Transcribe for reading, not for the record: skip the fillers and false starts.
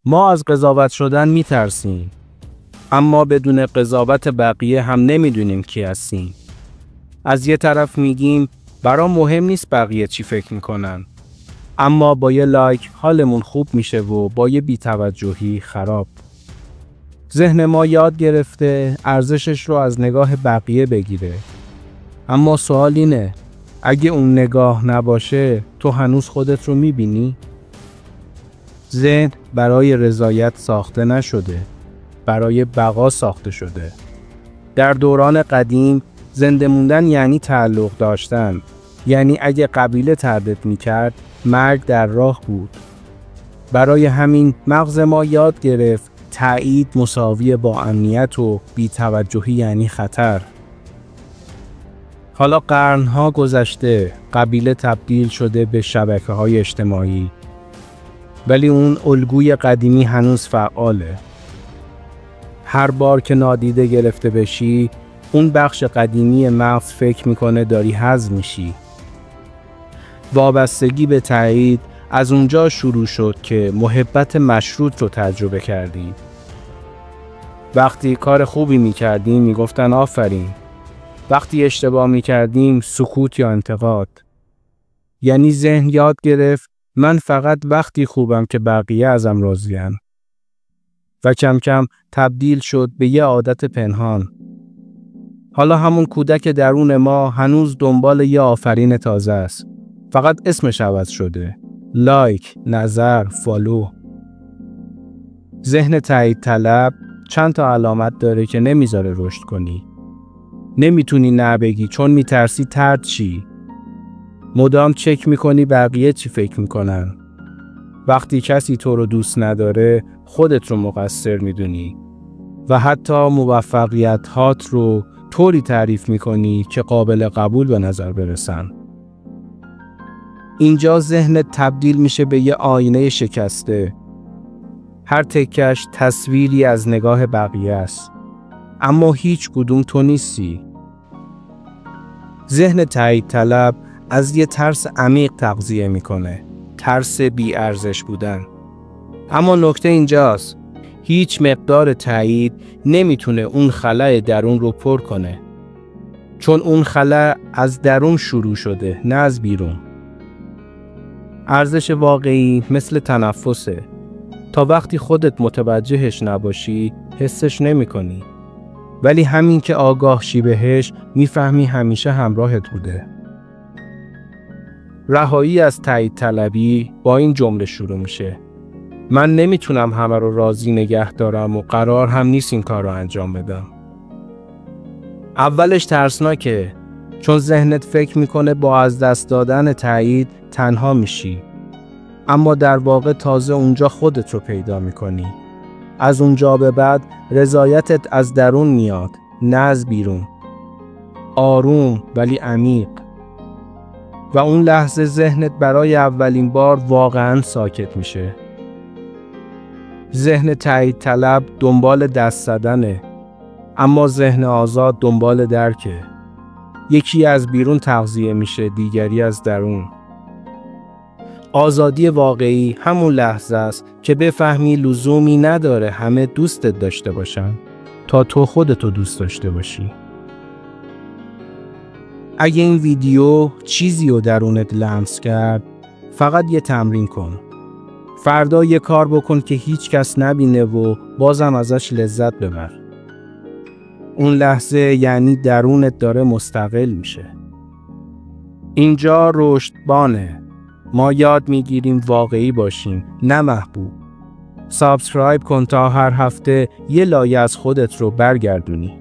ما از قضاوت شدن میترسیم، اما بدون قضاوت بقیه هم نمیدونیم کی هستیم. از یه طرف میگیم برام مهم نیست بقیه چی فکر میکنن، اما با یه لایک حالمون خوب میشه و با یه بی‌توجهی خراب. ذهن ما یاد گرفته ارزشش رو از نگاه بقیه بگیره. اما سوال اینه، اگه اون نگاه نباشه تو هنوز خودت رو میبینی؟ ذهن برای رضایت ساخته نشده، برای بقا ساخته شده. در دوران قدیم زنده موندن یعنی تعلق داشتن، یعنی اگه قبیله طردت میکرد مرگ در راه بود. برای همین مغز ما یاد گرفت تایید مساوی با امنیت و بی‌توجهی یعنی خطر. حالا قرنها گذشته، قبیله تبدیل شده به شبکه‌های اجتماعی، ولی اون الگوی قدیمی هنوز فعاله. هر بار که نادیده گرفته بشی، اون بخش قدیمی مغز فکر میکنه داری هضم میشی. وابستگی به تایید از اونجا شروع شد که محبت مشروط رو تجربه کردیم. وقتی کار خوبی میکردیم میگفتن آفرین. وقتی اشتباه میکردیم سکوت یا انتقاد. یعنی ذهن یاد گرفت من فقط وقتی خوبم که بقیه ازم راضی‌ان. و کم کم تبدیل شد به یه عادت پنهان. حالا همون کودک درون ما هنوز دنبال یه آفرین تازه است. فقط اسمش عوض شده. لایک، نظر، فالو. ذهن تایید طلب چند تا علامت داره که نمیذاره رشد کنی. نمیتونی نه بگی چون میترسی طرد چی. مدام چک میکنی بقیه چی فکر میکنن. وقتی کسی تو رو دوست نداره خودت رو مقصر میدونی و حتی موفقیت هات رو طوری تعریف میکنی که قابل قبول به نظر برسن. اینجا ذهنت تبدیل میشه به یه آینه شکسته. هر تکش تصویری از نگاه بقیه است، اما هیچ کدوم تو نیستی. ذهن تایید طلب از یه ترس عمیق تغذیه میکنه، ترس بی ارزش بودن. اما نکته اینجاست، هیچ مقدار تایید نمیتونه اون خلأ درون رو پر کنه، چون اون خلأ از درون شروع شده نه از بیرون. ارزش واقعی مثل تنفسه، تا وقتی خودت متوجهش نباشی حسش نمی‌کنی، ولی همین که آگاه شی بهش میفهمی همیشه همراهت بوده. رهایی از تایید طلبی با این جمله شروع میشه: من نمیتونم همه رو راضی نگه دارم و قرار هم نیست این کار رو انجام بدم. اولش ترسناکه، چون ذهنت فکر میکنه با از دست دادن تایید تنها میشی، اما در واقع تازه اونجا خودت رو پیدا میکنی. از اونجا به بعد رضایتت از درون میاد نه از بیرون، آروم ولی عمیق. و اون لحظه ذهنت برای اولین بار واقعاً ساکت میشه. ذهن تایید طلب دنبال دست زدنه، اما ذهن آزاد دنبال درکه. یکی از بیرون تغذیه میشه، دیگری از درون. آزادی واقعی همون لحظه است که بفهمی لزومی نداره همه دوستت داشته باشن تا تو خودتو دوست داشته باشی. اگه این ویدیو چیزی رو درونت لمس کرد، فقط یه تمرین کن. فردا یه کار بکن که هیچ کس نبینه و بازم ازش لذت ببر. اون لحظه یعنی درونت داره مستقل میشه. اینجا رشدبانه. ما یاد میگیریم واقعی باشیم، نه محبوب. سابسکرایب کن تا هر هفته یه لایه از خودت رو برگردونی.